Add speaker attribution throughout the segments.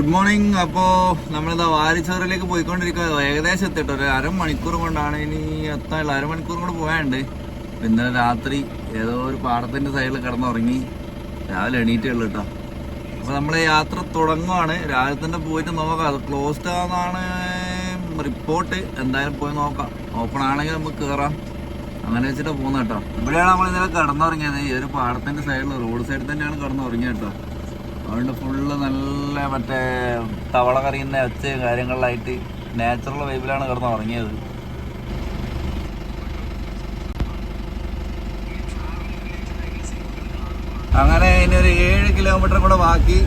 Speaker 1: Good morning. അപ്പോൾ നമ്മളിതാ വാരിച്ചോറിലേക്ക് പോയിക്കൊണ്ടിരിക്കുക. ഏകദേശം എത്തിയിട്ട് ഒരു അരമണിക്കൂർ കൊണ്ടാണ് ഇനി എത്താനുള്ള. അരമണിക്കൂർ കൂടെ പോയാണ്ട്. ഇന്നലെ രാത്രി ഏതോ ഒരു പാടത്തിൻ്റെ സൈഡിൽ കിടന്നുറങ്ങി. രാവിലെ എണീറ്റുള്ളൂ കേട്ടോ. അപ്പോൾ നമ്മൾ യാത്ര തുടങ്ങുവാണ്. രാവിലെ തന്നെ പോയിട്ട് നോക്കാം. അത് ക്ലോസ്ഡ് ആണെന്നാണ് റിപ്പോർട്ട്. എന്തായാലും പോയി നോക്കാം. ഓപ്പൺ ആണെങ്കിൽ നമുക്ക് കയറാം. അങ്ങനെ വെച്ചിട്ട് പോകുന്നത് കേട്ടോ. ഇവിടെയാണ് നമ്മൾ ഇന്നലെ കിടന്നുറങ്ങിയത്. ഈ ഒരു പാടത്തിൻ്റെ സൈഡിൽ റോഡ് സൈഡിൽ തന്നെയാണ് കിടന്നുറങ്ങിയത് കേട്ടോ. അതുകൊണ്ട് ഫുള്ള് നല്ല മറ്റേ തവള കറിയുന്ന ഒച്ച കാര്യങ്ങളിലായിട്ട് നാച്ചുറൽ വൈബിലാണ് കിടന്ന് ഉറങ്ങിയത്. അങ്ങനെ ഇനി ഒരു 7 കിലോമീറ്റർ കൂടെ ബാക്കി.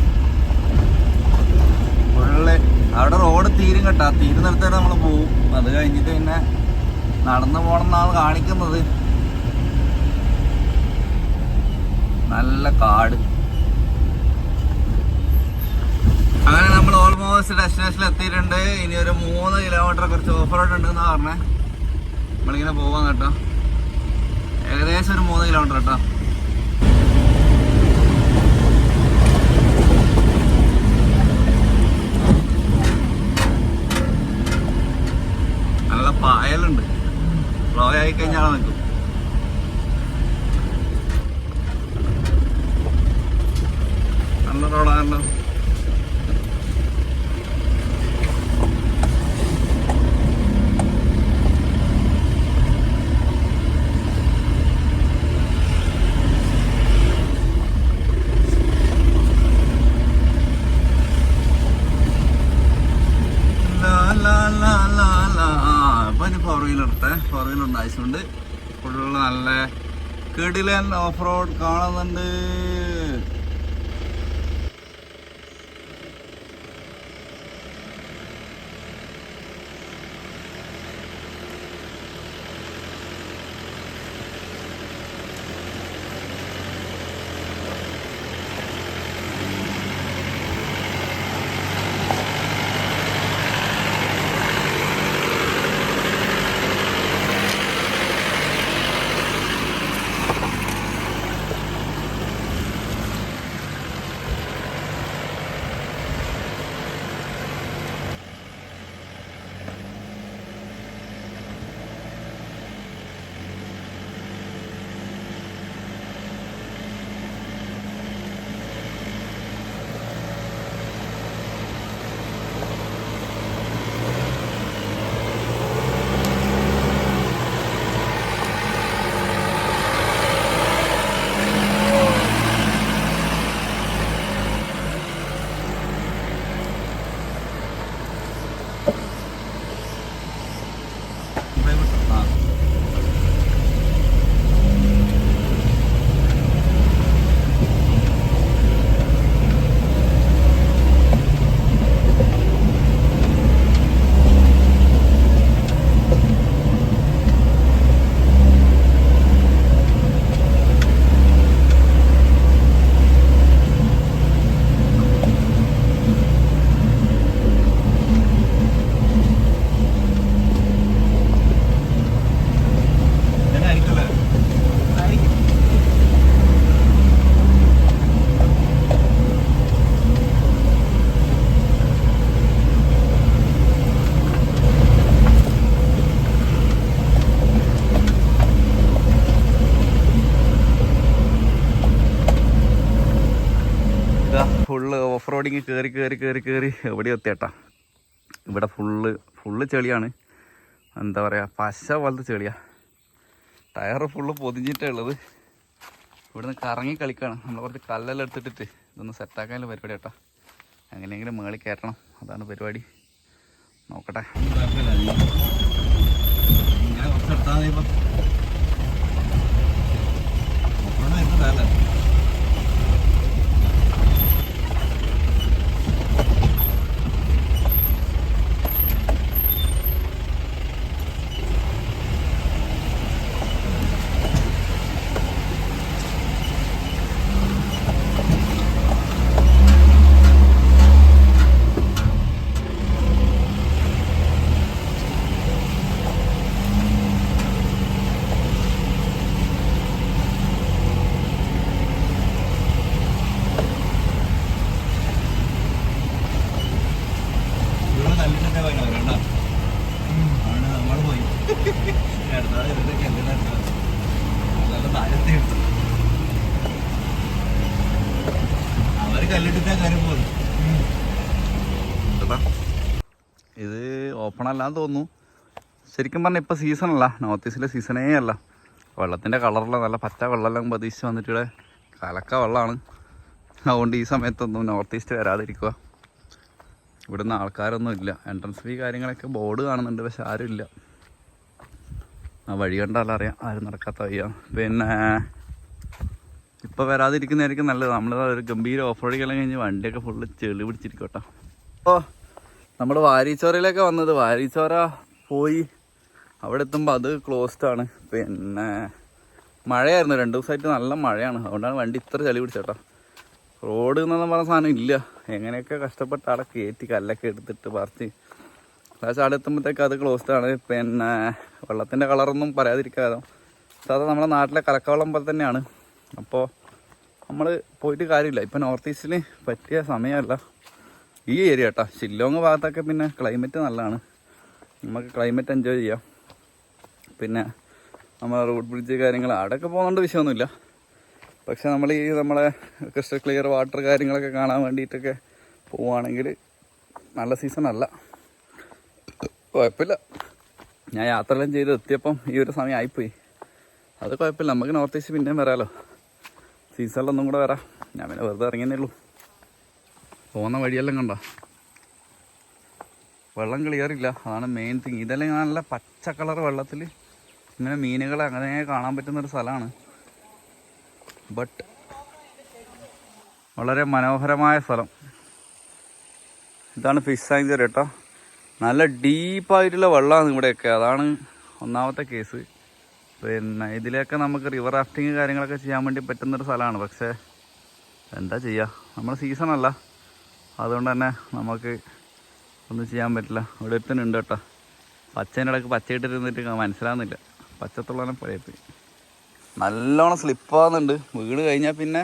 Speaker 1: ഫുള്ള് അവിടെ റോഡ് തീരും കേട്ടോ. തീരുന്നിടത്ത് നമ്മൾ പോവും. അത് കഴിഞ്ഞിട്ട് പിന്നെ നടന്നു പോകണം എന്നാണ് കാണിക്കുന്നത്. നല്ല കാട്. അങ്ങനെ നമ്മൾ ഓൾമോസ്റ്റ് ഡെസ്റ്റിനേഷനിൽ എത്തിയിട്ടുണ്ട്. ഇനി ഒരു 3 കിലോമീറ്റർ കുറച്ച് ഓഫ് റോഡ് ഉണ്ടെന്നാണ് പറഞ്ഞത്. നമ്മളിങ്ങനെ പോവാൻ കേട്ടോ. ഏകദേശം ഒരു 3 കിലോമീറ്റർ കേട്ടോ. നല്ല പായലുണ്ട്. ഫ്ലോ ആയി കഴിഞ്ഞാൽ നിൽക്കും. നല്ല റോഡാണല്ലോ. ഫോർ വീലർ ഉണ്ടായിട്ടുണ്ട്. ഫുള്ള് നല്ല കിടിലൻ ഓഫ് റോഡ് കാണുന്നുണ്ട്. ഫുള്ള് ഓഫ് റോഡിങ് കയറി എവിടെ എത്തിയേട്ടാ. ഇവിടെ ഫുള്ള് ചെളിയാണ്. എന്താ പറയുക, പശ പോലത്തെ ചെളിയാണ്. ടയറ് ഫുള്ള് പൊതിഞ്ഞിട്ടേ ഉള്ളത്. ഇവിടുന്ന് കറങ്ങി കളിക്കുകയാണ്. നമ്മൾ കുറച്ച് കല്ലെല്ലാം എടുത്തിട്ടിട്ട് ഇതൊന്ന് സെറ്റാക്കാനുള്ള പരിപാടി കേട്ടോ. എങ്ങനെയെങ്കിലും മേളിൽ കയറ്റണം. അതാണ് പരിപാടി. നോക്കട്ടെ. ഇങ്ങനെ കുറച്ചെടുത്താൽ ഇപ്പം അവര് കല്ലിട്ടാ കാര്യം പോകുന്നു. ഇത് ഓപ്പൺ അല്ലാന്ന് തോന്നുന്നു. ശരിക്കും പറഞ്ഞാൽ ഇപ്പം സീസണല്ല, നോർത്ത് ഈസ്റ്റിലെ സീസണേ അല്ല. വെള്ളത്തിൻ്റെ കളറുള്ള നല്ല പച്ച വെള്ളമെല്ലാം പ്രതീക്ഷിച്ച് വന്നിട്ട് ഇവിടെ കലക്ക വെള്ളമാണ്. അതുകൊണ്ട് ഈ സമയത്തൊന്നും നോർത്ത് ഈസ്റ്റ് വരാതിരിക്കുക. ഇവിടുന്ന് ആൾക്കാരൊന്നും ഇല്ല. എൻട്രൻസ് ഫീ കാര്യങ്ങളൊക്കെ ബോർഡ് കാണുന്നുണ്ട്, പക്ഷെ ആരും ഇല്ല. ആ വഴി കണ്ടാലും അറിയാം ആരും നടക്കാത്ത വഴിയാണ്. പിന്നെ ഇപ്പോൾ വരാതിരിക്കുന്നതായിരിക്കും നല്ലത്. നമ്മൾ ഒരു ഗംഭീര ഓഫ് റോഡിങ്ങെല്ലാം കഴിഞ്ഞ് വണ്ടിയൊക്കെ ഫുള്ള് ചെളി പിടിച്ചിരിക്കട്ടെ. അപ്പോൾ നമ്മൾ വാരീച്ചോറയിലൊക്കെ വന്നത്. വാരീച്ചോറ പോയി അവിടെ എത്തുമ്പോൾ അത് ക്ലോസ്ഡ് ആണ്. പിന്നെ മഴയായിരുന്നു, 2 ദിവസമായിട്ട് നല്ല മഴയാണ്. അതുകൊണ്ടാണ് വണ്ടി ഇത്ര ചളി പിടിച്ചേട്ടോ. റോഡ് എന്നൊന്നും പറഞ്ഞ സാധനം ഇല്ല. എങ്ങനെയൊക്കെ കഷ്ടപ്പെട്ട് അവിടെ കയറ്റി കല്ലൊക്കെ എടുത്തിട്ട് പറിച്ച് പക്ഷേ അവിടെ എത്തുമ്പോഴത്തേക്ക് അത് ക്ലോസ്ഡ് ആണ്. പിന്നെ വെള്ളത്തിൻ്റെ കളറൊന്നും പറയാതിരിക്കാതെ സാധാ നമ്മുടെ നാട്ടിലെ കലക്കവെള്ളം പോലെ തന്നെയാണ്. അപ്പോൾ നമ്മൾ പോയിട്ട് കാര്യമില്ല. ഇപ്പം നോർത്ത് ഈസ്റ്റിൽ പറ്റിയ സമയമല്ല ഈ ഏരിയ കേട്ടോ. ഷില്ലോങ് ഭാഗത്തൊക്കെ പിന്നെ ക്ലൈമറ്റ് നല്ലതാണ്, നമുക്ക് ക്ലൈമറ്റ് എൻജോയ് ചെയ്യാം. പിന്നെ നമ്മൾ റോഡ് ബ്രിഡ്ജ് കാര്യങ്ങൾ അവിടെയൊക്കെ പോകുന്നുണ്ട്, വിഷയമൊന്നുമില്ല. പക്ഷെ നമ്മൾ ഈ നമ്മളെ ക്രിസ്റ്റൽ ക്ലിയർ വാട്ടർ കാര്യങ്ങളൊക്കെ കാണാൻ വേണ്ടിയിട്ടൊക്കെ പോവുകയാണെങ്കിൽ നല്ല സീസൺ അല്ല. കുഴപ്പമില്ല. ഞാൻ യാത്രയെല്ലാം ചെയ്ത് എത്തിയപ്പം ഈ ഒരു സമയം ആയിപ്പോയി. അത് കുഴപ്പമില്ല, നമുക്ക് നോർത്ത് ഈസ്റ്റ് പിന്നെയും വരാമല്ലോ. സീസണിലൊന്നും കൂടെ വരാം. ഞാൻ പിന്നെ വെറുതെ ഇറങ്ങിയേ ഉള്ളൂ. പോകുന്ന വഴിയെല്ലാം കണ്ടോ, വെള്ളം ക്ലിയറില്ല. അതാണ് മെയിൻ തിങ്. ഇതെല്ലാം നല്ല പച്ച കളർ വെള്ളത്തിൽ ഇങ്ങനെ മീനുകളെ അങ്ങനെ കാണാൻ പറ്റുന്നൊരു സ്ഥലമാണ്. ബട്ട് വളരെ മനോഹരമായ സ്ഥലം. ഇതാണ് ഫിഷ് സാങ്ച്വറി കേട്ടോ. നല്ല ഡീപ്പായിട്ടുള്ള വെള്ളമാണ് ഇവിടെയൊക്കെ, അതാണ് ഒന്നാമത്തെ കേസ്. പിന്നെ ഇതിലേക്ക് നമുക്ക് റിവർ റാഫ്റ്റിങ് കാര്യങ്ങളൊക്കെ ചെയ്യാൻ വേണ്ടി പറ്റുന്നൊരു സ്ഥലമാണ്. പക്ഷേ എന്താ ചെയ്യുക, നമ്മുടെ സീസണല്ല, അതുകൊണ്ട് തന്നെ നമുക്ക് ഒന്നും ചെയ്യാൻ പറ്റില്ല. ഇവിടെ ഒരുത്തനുണ്ട് കേട്ടോ, പച്ചേൻ്റെ ഇടയ്ക്ക് പച്ചയിട്ടിരുന്നിട്ട് മനസ്സിലാകുന്നില്ല. പച്ചത്തുള്ളവനെ പോയപ്പോയി നല്ലോണം സ്ലിപ്പാകുന്നുണ്ട്. വീട് കഴിഞ്ഞാൽ പിന്നെ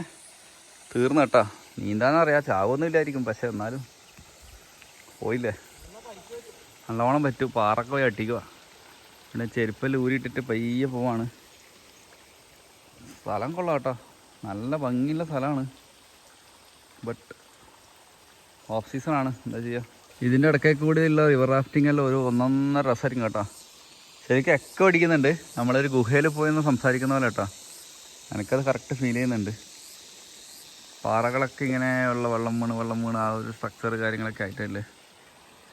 Speaker 1: തീർന്നു കേട്ടോ. നീന്താനറിയാം, ചാവൊന്നും ഇല്ലായിരിക്കും, പക്ഷെ എന്നാലും പോയില്ലേ, നല്ലോണം പറ്റും. പാറൊക്കെ പോയി അട്ടിക്കുക. പിന്നെ ചെരുപ്പെല്ലാം ഊരിയിട്ടിട്ട് പയ്യെ പോവാണ്. സ്ഥലം കൊള്ളാം കേട്ടോ, നല്ല ഭംഗിയുള്ള സ്ഥലമാണ്. ബട്ട് ഓഫ് സീസണാണ്, എന്താ ചെയ്യുക. ഇതിൻ്റെ ഇടയ്ക്ക് കൂടിയുള്ള റിവർ റാഫ്റ്റിംഗ് എല്ലാം ഒരു ഒന്നൊന്നര രസമായിരിക്കും കേട്ടോ. ശരിക്കും ഒക്കെ അടിക്കുന്നുണ്ട്. നമ്മളൊരു ഗുഹയിൽ പോയെന്ന് സംസാരിക്കുന്ന പോലെ കേട്ടോ, എനിക്കത് കറക്റ്റ് ഫീൽ ചെയ്യുന്നുണ്ട്. പാറകളൊക്കെ ഇങ്ങനെ ഉള്ള വെള്ളം വീണ് ആ ഒരു സ്ട്രക്ചർ കാര്യങ്ങളൊക്കെ ആയിട്ടല്ലേ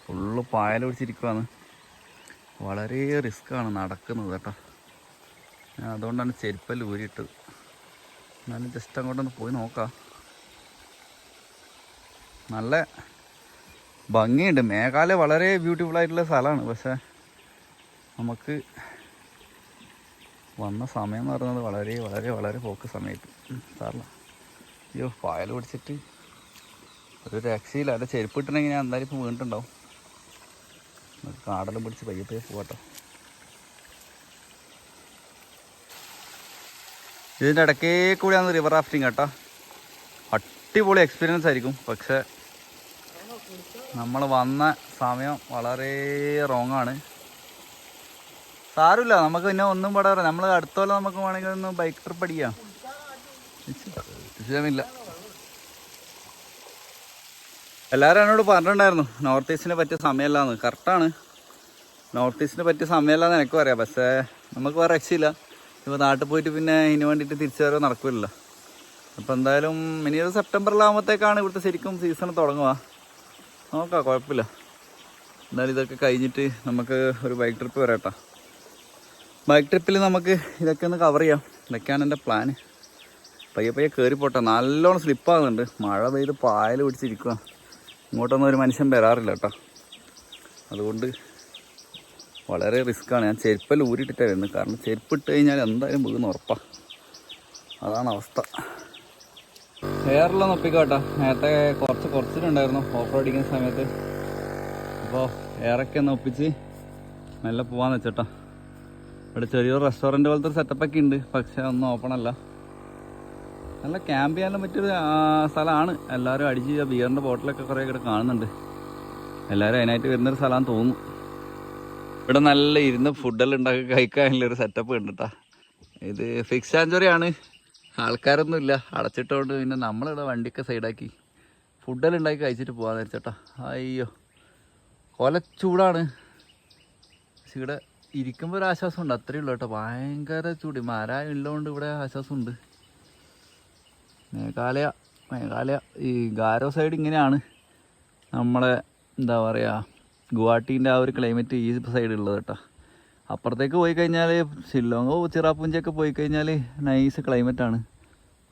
Speaker 1: ഫുള്ള് പായൽ പിടിച്ചിരിക്കുകയാണ്. വളരെ റിസ്ക്കാണ് നടക്കുന്നത് കേട്ടോ. ഞാൻ അതുകൊണ്ടാണ് ചെരുപ്പെല്ലാം ഊരിയിട്ടത്. എന്നാലും ജസ്റ്റ് അങ്ങോട്ടൊന്ന് പോയി നോക്കാം. നല്ല ഭംഗിയുണ്ട്. മേഘാലയ വളരെ ബ്യൂട്ടിഫുൾ ആയിട്ടുള്ള സ്ഥലമാണ്. പക്ഷേ നമുക്ക് വന്ന സമയം എന്ന് പറയുന്നത് വളരെ വളരെ വളരെ പോക്ക് സമയത്ത് സാറില്ല. അയ്യോ, പായൽ പിടിച്ചിട്ട് ഒരു രക്ഷയില്ല. അതിൻ്റെ ചെരുപ്പ് ഇട്ടിട്ടുണ്ടെങ്കിൽ ഞാൻ എന്തായാലും ഇപ്പോൾ വീണിട്ടുണ്ടാവും. കാടെല്ലാം പിടിച്ച് പയ്യെ പോകട്ടോ. ഇതിൻ്റെ ഇടയ്ക്കേ കൂടിയാണ് റിവർ റാഫ്റ്റിംഗ് കേട്ടോ. അടിപൊളി എക്സ്പീരിയൻസ് ആയിരിക്കും. പക്ഷേ നമ്മൾ വന്ന സമയം വളരെ റോങ്ങാണ്. സാരമില്ല, നമുക്ക് പിന്നെ ഒന്നും പറയാം. നമ്മൾ അടുത്ത പോലെ നമുക്ക് വേണമെങ്കിൽ ഒന്ന് ബൈക്ക് ട്രിപ്പ് അടിക്കാം, വിഷയമില്ല. എല്ലാവരും എന്നോട് പറഞ്ഞിട്ടുണ്ടായിരുന്നു നോർത്ത് ഈസ്റ്റിനെ പറ്റിയ സമയമല്ലാന്ന്. കറക്റ്റാണ്, നോർത്ത് ഈസ്റ്റിനെ പറ്റിയ സമയമല്ലാന്ന് എനിക്കും അറിയാം. പക്ഷേ നമുക്ക് വേറെ രക്ഷയില്ല. ഇപ്പോൾ നാട്ടിൽ പോയിട്ട് പിന്നെ ഇതിന് വേണ്ടിയിട്ട് തിരിച്ചു വരവ് നടക്കില്ലല്ലോ. അപ്പോൾ എന്തായാലും ഇനി ഒരു സെപ്റ്റംബറിലാകുമ്പോഴത്തേക്കാണ് ഇവിടുത്തെ ശരിക്കും സീസൺ തുടങ്ങുക. നോക്കാം, കുഴപ്പമില്ല. എന്തായാലും ഇതൊക്കെ കഴിഞ്ഞിട്ട് നമുക്ക് ഒരു ബൈക്ക് ട്രിപ്പ് വരാട്ടോ. ബൈക്ക് ട്രിപ്പിൽ നമുക്ക് ഇതൊക്കെ ഒന്ന് കവർ ചെയ്യാം. ഇതൊക്കെയാണ് എൻ്റെ പ്ലാന്. പയ്യെ കയറിപ്പോട്ടെ. നല്ലോണം സ്ലിപ്പാകുന്നുണ്ട്, മഴ പെയ്ത് പായൽ പിടിച്ചിരിക്കുക. ഇങ്ങോട്ടൊന്നും ഒരു മനുഷ്യൻ വരാറില്ല കേട്ടോ. അതുകൊണ്ട് വളരെ റിസ്ക്കാണ്. ഞാൻ ചെരുപ്പെല്ലാം ഊരിയിട്ടിട്ടാണ് വരുന്നത്. കാരണം ചെരുപ്പിട്ട് കഴിഞ്ഞാൽ എന്തായാലും വീഴുന്ന ഉറപ്പാണ്. അതാണ് അവസ്ഥ. എയറെല്ലാം ഒപ്പിക്കാം കേട്ടോ. നേരത്തെ കുറച്ചിട്ടുണ്ടായിരുന്നു ഓഫ് റോഡ് അടിക്കുന്ന സമയത്ത്. അപ്പോൾ എയറൊക്കെ ഒന്ന് ഒപ്പിച്ച് മെല്ലെ പോകാമെന്ന് വെച്ചേട്ടാ. ഇവിടെ ചെറിയൊരു റെസ്റ്റോറൻറ്റ് പോലത്തെ ഒരു സെറ്റപ്പൊക്കെ ഉണ്ട്, പക്ഷേ ഒന്നും ഓപ്പൺ അല്ല. നല്ല ക്യാമ്പ് ചെയ്യാനും പറ്റിയൊരു സ്ഥലമാണ്. എല്ലാവരും അടിച്ച് ബിയറിൻ്റെ ബോട്ടിലൊക്കെ കുറേ ഇവിടെ കാണുന്നുണ്ട്. എല്ലാവരും അതിനായിട്ട് വരുന്നൊരു സ്ഥലമാണെന്ന് തോന്നുന്നു. ഇവിടെ നല്ല ഇരുന്ന് ഫുഡെല്ലാം ഉണ്ടാക്കി കഴിക്കാനുള്ളൊരു സെറ്റപ്പ് ഉണ്ട് കേട്ടോ. ഇത് ഫിക്സ് സാഞ്ചുറിയാണ്, ആൾക്കാരൊന്നും ഇല്ല, അടച്ചിട്ടുകൊണ്ട് പിന്നെ നമ്മളിവിടെ വണ്ടിയൊക്കെ സൈഡാക്കി ഫുഡെല്ലാം ഉണ്ടാക്കി കഴിച്ചിട്ട് പോകാൻ വെച്ചേട്ടാ. അയ്യോ കൊല ചൂടാണ്, പക്ഷെ ഇവിടെ ഇരിക്കുമ്പോൾ ഒരു ആശ്വാസമുണ്ട്, അത്രയേ ഉള്ളൂ കേട്ടോ. ഭയങ്കര ചൂട്, മര ഉള്ളതുകൊണ്ട് ഇവിടെ ആശ്വാസമുണ്ട്. മേഘാലയ ഈ ഗാരോ സൈഡ് ഇങ്ങനെയാണ് നമ്മളെ എന്താ പറയുക ഗുവാഹട്ടീൻ്റെ ആ ഒരു ക്ലൈമറ്റ് ഈ സൈഡുള്ളത് കേട്ടോ. അപ്പുറത്തേക്ക് പോയി കഴിഞ്ഞാൽ ഷില്ലോങ്ങോ ചിറാപ്പുഞ്ചിയൊക്കെ പോയി കഴിഞ്ഞാൽ നൈസ് ക്ലൈമറ്റാണ്,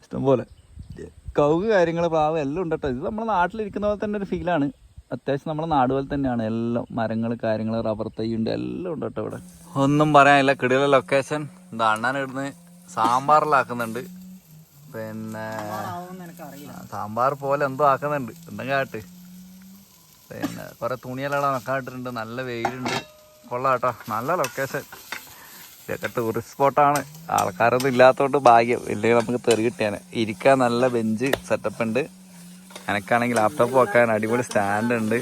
Speaker 1: ഇഷ്ടംപോലെ കവുങ്ങ് കാര്യങ്ങൾ പ്രാവ് എല്ലാം ഉണ്ട് കേട്ടോ. ഇത് നമ്മുടെ നാട്ടിലിരിക്കുന്ന പോലെ തന്നെ ഒരു ഫീലാണ്, അത്യാവശ്യം നമ്മുടെ നാട് പോലെ തന്നെയാണ്. എല്ലാം മരങ്ങൾ കാര്യങ്ങൾ റബ്ബർ തൈ ഉണ്ട്, എല്ലാം ഉണ്ട് കേട്ടോ ഇവിടെ. ഒന്നും പറയാനില്ല, കിടില ലൊക്കേഷൻ. എന്താ അണ്ണാനിടുന്ന് സാമ്പാറിലാക്കുന്നുണ്ട്, പിന്നെ സാമ്പാർ പോലെ എന്തോ ആക്കുന്നുണ്ട്, എന്തെങ്കിലും ആട്ട്. പിന്നെ കുറേ തുണിയെല്ലാം നക്കാട്ടിട്ടുണ്ട്, നല്ല വെയിലുണ്ട്, കൊള്ളാം കേട്ടോ. നല്ല ലൊക്കേഷൻ, ഇതൊക്കെ ടൂറിസ്റ്റ് സ്പോട്ടാണ്. ആൾക്കാരൊന്നും ഇല്ലാത്തതുകൊണ്ട് ഭാഗ്യം, ഇല്ലെങ്കിൽ നമുക്ക് തെറി കിട്ടിയാണ്. ഇരിക്കാൻ നല്ല ബെഞ്ച് സെറ്റപ്പ് ഉണ്ട്, എനിക്കാണെങ്കിൽ ലാപ്ടോപ്പ് വെക്കാൻ അടിപൊളി സ്റ്റാൻഡ് ഉണ്ട്.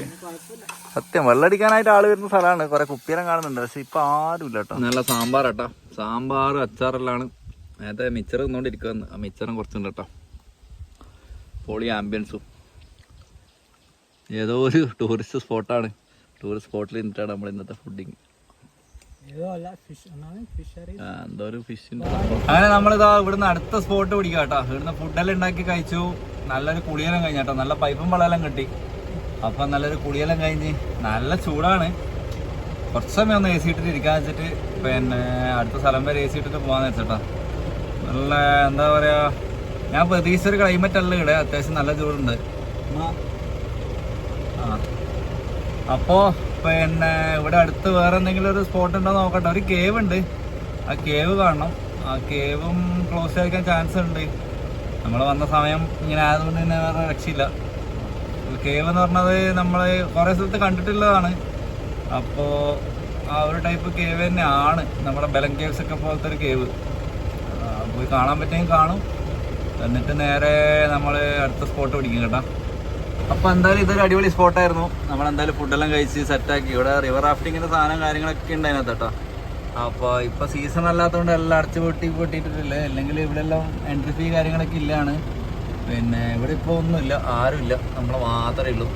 Speaker 1: സത്യം വെള്ളടിക്കാനായിട്ട് ആൾ വരുന്ന സ്ഥലമാണ്. കുറേ കുപ്പിയെല്ലാം കാണുന്നുണ്ട്, പക്ഷെ ഇപ്പം ആരും ഇല്ല കേട്ടോ. നല്ല സാമ്പാർ കേട്ടോ, സാമ്പാർ അച്ചാറെല്ലാം. നേരത്തെ മിച്ചർ തിന്നുകൊണ്ടിരിക്കുമെന്ന്, ആ മിച്ചറും കുറച്ചുണ്ട് കേട്ടോ. പൊളി ആംബിയൻസും. ഏതോ ഒരു ടൂറിസ്റ്റ് സ്പോട്ടാണ്, ടൂറിസ്റ്റ് സ്പോട്ടിൽ നിന്നിട്ടാണ് നമ്മൾ ഇന്നത്തെ ഫുഡിങ്. എന്തോ ഒരു ഫിഷിൻ്റെ. അങ്ങനെ നമ്മളിതാ ഇവിടുന്ന് അടുത്ത സ്പോട്ട് പിടിക്കാം കേട്ടോ. ഇവിടുന്ന് ഫുഡെല്ലാം ഉണ്ടാക്കി കഴിച്ചു, നല്ലൊരു കുളിയെല്ലാം കഴിഞ്ഞ കേട്ടോ. നല്ല പൈപ്പും വെള്ളമെല്ലാം കിട്ടി. അപ്പം നല്ലൊരു കുളിയെല്ലാം കഴിഞ്ഞ് നല്ല ചൂടാണ്. കുറച്ച് സമയം ഒന്ന് AC ഇട്ടിട്ട് ഇരിക്കാൻ വെച്ചിട്ട് പിന്നെ അടുത്ത സ്ഥലം വരെ AC ഇട്ടിട്ട് പോകാന്ന് വെച്ചിട്ടാ. നല്ല എന്താ പറയുക, ഞാൻ പ്രതീക്ഷിച്ചൊരു ക്ലൈമറ്റ് അല്ല ഇവിടെ, അത്യാവശ്യം നല്ല ചൂടുണ്ട്. അപ്പോൾ പിന്നെ ഇവിടെ അടുത്ത് വേറെ എന്തെങ്കിലും ഒരു സ്പോട്ട് ഉണ്ടോ നോക്കട്ടെ. ഒരു കേവ് ഉണ്ട്, ആ കേവ് കാണണം. ആ കേവും ക്ലോസ് ആയിരിക്കാൻ ചാൻസ് ഉണ്ട്. നമ്മൾ വന്ന സമയം ഇങ്ങനെ ആയതുകൊണ്ട് തന്നെ വേറെ രക്ഷയില്ല. കേവ് എന്ന് പറഞ്ഞത് നമ്മൾ കുറേ സ്ഥലത്ത് കണ്ടിട്ടുള്ളതാണ്. അപ്പോൾ ആ ഒരു ടൈപ്പ് കേവ് തന്നെയാണ്, നമ്മുടെ ബെലം കേവ്സ് ഒക്കെ പോലത്തെ ഒരു കേവ്. പോയി കാണാൻ പറ്റുമെങ്കിൽ കാണും, എന്നിട്ട് നേരെ നമ്മൾ അടുത്ത സ്പോട്ട് പിടിക്കും കേട്ടോ. അപ്പോൾ എന്തായാലും ഇതൊരു അടിപൊളി സ്പോട്ടായിരുന്നു. നമ്മളെന്തായാലും ഫുഡെല്ലാം കഴിച്ച് സെറ്റാക്കി. ഇവിടെ റിവർ റാഫ്റ്റിങ്ങിൻ്റെ സാധനം കാര്യങ്ങളൊക്കെ ഉണ്ട് അതിനകത്ത് കേട്ടോ. അപ്പോൾ ഇപ്പോൾ സീസൺ അല്ലാത്തതുകൊണ്ട് എല്ലാം അടച്ചു പൊട്ടിയിട്ടില്ല, അല്ലെങ്കിൽ ഇവിടെ എല്ലാം എൻട്രി ഫീ കാര്യങ്ങളൊക്കെ ഇല്ലാണ്. പിന്നെ ഇവിടെ ഇപ്പോൾ ഒന്നുമില്ല, ആരുമില്ല, നമ്മൾ മാത്രമേ ഉള്ളൂ.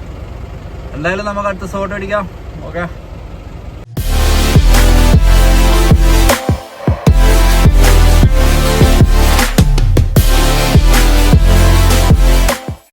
Speaker 1: എന്തായാലും നമുക്ക് അടുത്ത സ്പോട്ട് അടിക്കാം. ഓക്കെ.